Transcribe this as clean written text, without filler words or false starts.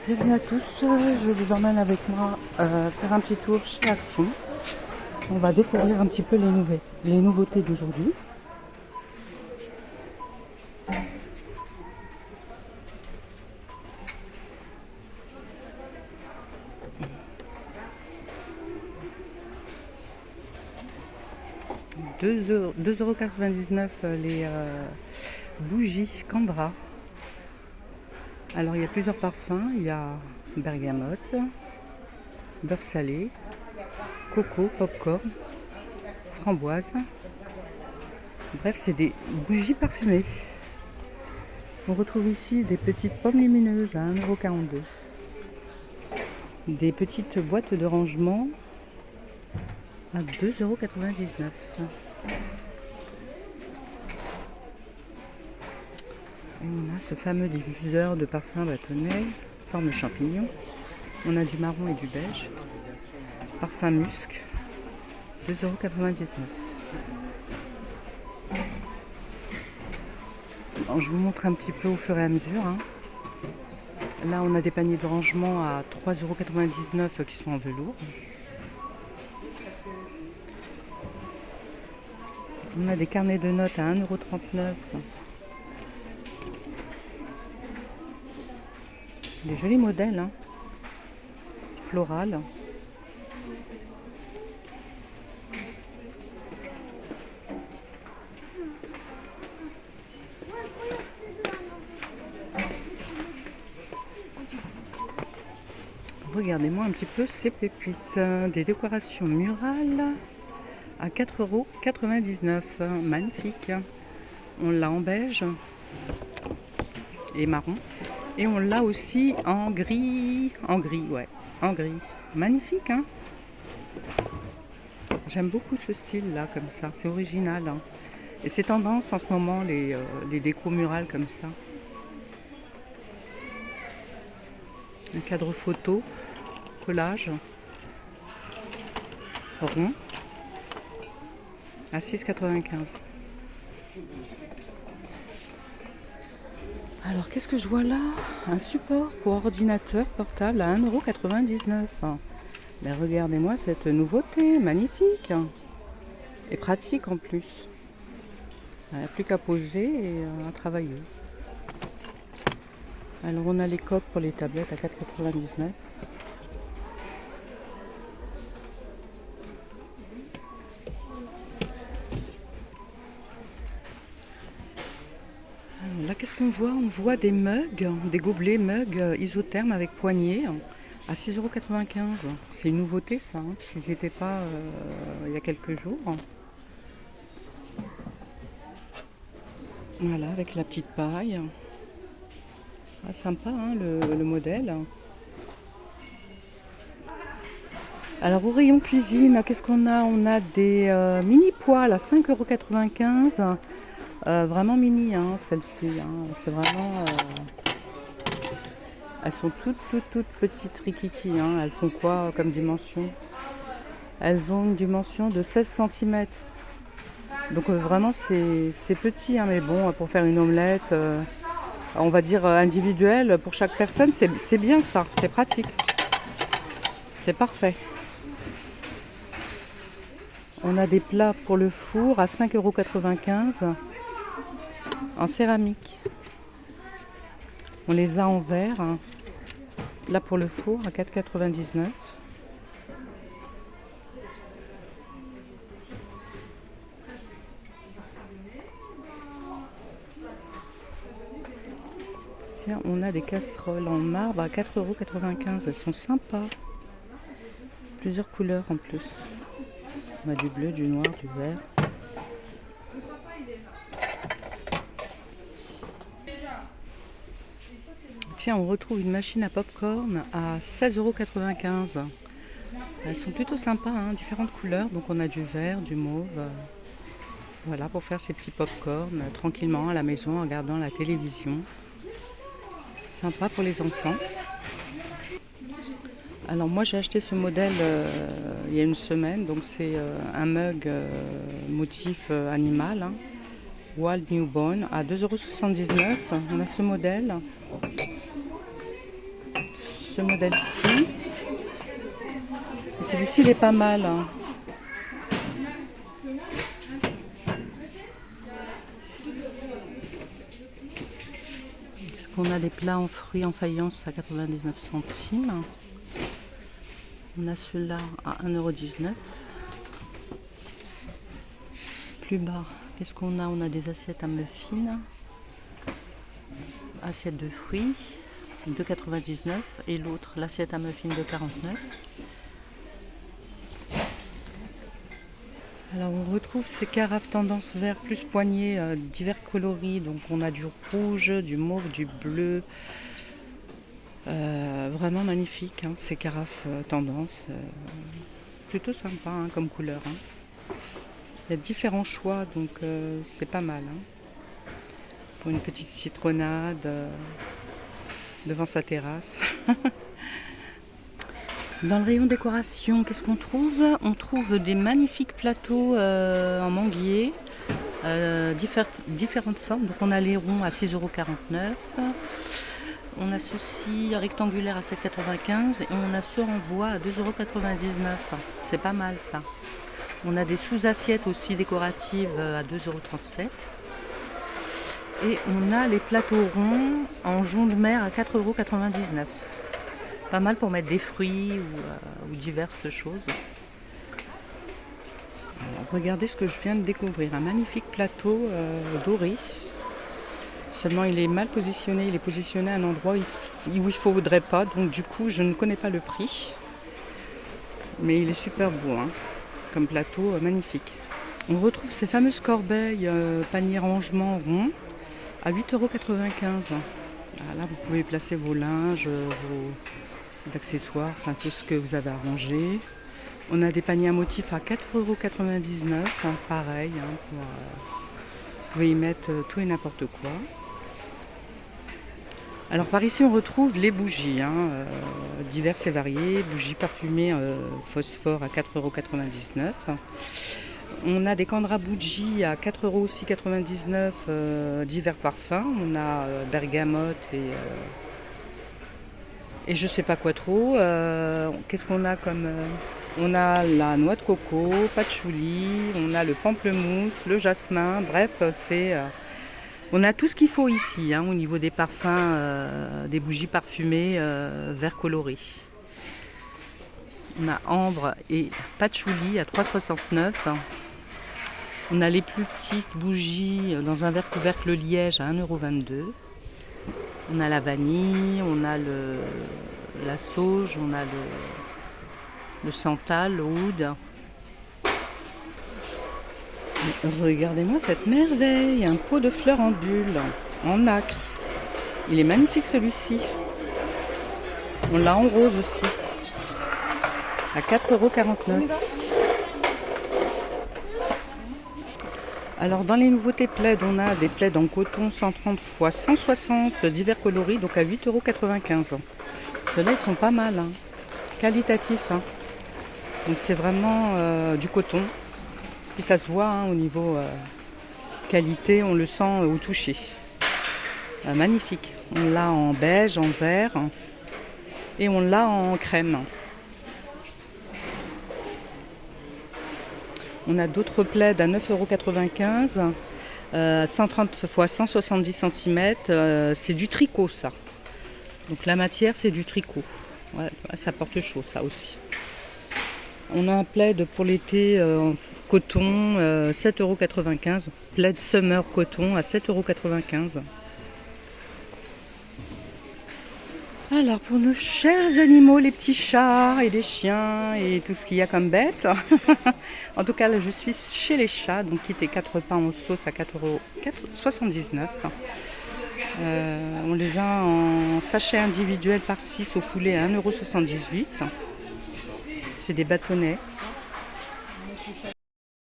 Bienvenue à tous, je vous emmène avec moi faire un petit tour chez Action. On va découvrir un petit peu les nouveautés d'aujourd'hui. €2,99 les bougies Candra. Alors il y a plusieurs parfums, il y a bergamote, beurre salé, coco, popcorn, framboise. Bref, c'est des bougies parfumées. On retrouve ici des petites pommes lumineuses à 1,42 €. Des petites boîtes de rangement à 2,99 €. Et on a ce fameux diffuseur de parfum bâtonnet, forme champignon. On a du marron et du beige. Parfum musc, 2,99 €. Alors, je vous montre un petit peu au fur et à mesure. Là, on a des paniers de rangement à 3,99 € qui sont en velours. On a des carnets de notes à 1,39 €. Des jolis modèles, floral. Regardez-moi un petit peu ces pépites. Des décorations murales à 4,99 €. Magnifique. On l'a en beige et marron. Et on l'a aussi en gris. En gris. Magnifique, J'aime beaucoup ce style-là, comme ça. C'est original, Et c'est tendance en ce moment, les décos murales comme ça. Un cadre photo, collage, rond, à 6,95 €. Alors, qu'est-ce que je vois là? Un support pour ordinateur portable à 1,99 €. Mais regardez-moi cette nouveauté, magnifique et pratique en plus. Il n'y a plus qu'à poser et à travailler. Alors, on a les coques pour les tablettes à 4,99 €. Là, qu'est-ce qu'on voit? On voit des mugs, des gobelets mugs isothermes avec poignée à 6,95 €. C'est une nouveauté, ça, s'ils n'étaient pas il y a quelques jours. Voilà, avec la petite paille. Ah, sympa, le modèle. Alors, au rayon cuisine, qu'est-ce qu'on a? On a des mini poêles à 5,95 €. Vraiment mini, celle-ci. C'est vraiment... elles sont toutes petites rikiki. Elles font quoi comme dimension? Elles ont une dimension de 16 cm. Donc vraiment c'est petit, mais bon, pour faire une omelette, on va dire individuelle pour chaque personne, c'est bien ça, c'est pratique. C'est parfait. On a des plats pour le four à 5,95 € en céramique. On les a en verre. Là pour le four à 4,99 €. Tiens, on a des casseroles en marbre à 4,95 €. Elles sont sympas. Plusieurs couleurs en plus. On a du bleu, du noir, du vert. Tiens, on retrouve une machine à popcorn à 16,95 €. Elles sont plutôt sympas, différentes couleurs. Donc on a du vert, du mauve. Voilà, pour faire ces petits popcorn tranquillement à la maison en regardant la télévision. Sympa pour les enfants. Alors moi j'ai acheté ce modèle il y a une semaine. Donc c'est un mug motif animal. Wild Newborn à 2,79 €. On a ce modèle. ce modèle-ci. Celui-ci, il est pas mal. Hein. Est-ce qu'on a des plats en fruits en faïence à 99 centimes? On a ceux-là à 1,19 €. Plus bas, qu'est-ce qu'on a? On a des assiettes à muffins. Assiette de fruits, 2,99 €. Et l'autre, l'assiette à muffins de 49. Alors on retrouve ces carafes tendance vert plus poignée, divers coloris. Donc on a du rouge, du mauve, du bleu. Vraiment magnifique, hein, ces carafes tendance. Plutôt sympa hein, comme couleur. Hein. Il y a différents choix, donc c'est pas mal. Hein. Pour une petite citronnade devant sa terrasse. Dans le rayon décoration, qu'est-ce qu'on trouve? On trouve des magnifiques plateaux en manguier, différentes formes. Donc on a les ronds à 6,49 €. On a ceux-ci rectangulaires à 7,95 € et on a ceux en bois à 2,99 €. C'est pas mal ça. On a des sous-assiettes aussi décoratives à 2,37 €. Et on a les plateaux ronds en jonc de mer à 4,99 €. Pas mal pour mettre des fruits ou diverses choses. Alors, regardez ce que je viens de découvrir. Un magnifique plateau doré. Seulement il est mal positionné. Il est positionné à un endroit où il ne faudrait pas. Donc du coup je ne connais pas le prix. Mais il est super beau. Hein, comme plateau magnifique. On retrouve ces fameuses corbeilles panier rangement rond à 8,95 €. Là vous pouvez placer vos linges, vos accessoires, enfin tout ce que vous avez arrangé. On a des paniers à motifs à 4,99 €, hein, pareil. Hein, vous pouvez y mettre tout et n'importe quoi. Alors par ici on retrouve les bougies, hein, diverses et variées, bougies parfumées phosphore à 4,99 €. On a des candres à bougies à 4,99 € divers parfums. On a bergamote et je sais pas quoi trop. Qu'est-ce qu'on a comme... on a la noix de coco, patchouli, on a le pamplemousse, le jasmin. Bref, on a tout ce qu'il faut ici hein, au niveau des parfums, des bougies parfumées vert coloré. On a ambre et patchouli à 3,69 €. On a les plus petites bougies dans un verre couvercle liège à 1,22 €. On a la vanille, on a la sauge, on a le santal, le oud. Regardez-moi cette merveille, un pot de fleurs en bulle, en nacre. Il est magnifique celui-ci. On l'a en rose aussi, à 4,49 €. Alors dans les nouveautés plaids, on a des plaids en coton 130 x 160 divers coloris, donc à 8,95 €. Ceux-là ils sont pas mal, hein. Qualitatifs. Hein. Donc c'est vraiment du coton. Puis ça se voit hein, au niveau qualité, on le sent au toucher. Magnifique. On l'a en beige, en vert et on l'a en crème. On a d'autres plaids à 9,95 €, 130 x 170 cm. C'est du tricot ça. Donc la matière c'est du tricot. Ouais, ça porte chaud ça aussi. On a un plaid pour l'été en coton, 7,95 €. Plaid summer coton à 7,95 €. Alors pour nos chers animaux, les petits chats et les chiens et tout ce qu'il y a comme bête. En tout cas là je suis chez les chats, donc qui était 4 pains en sauce à 4,79 €. On les a en sachet individuel par 6 au poulet à 1,78 €. C'est des bâtonnets.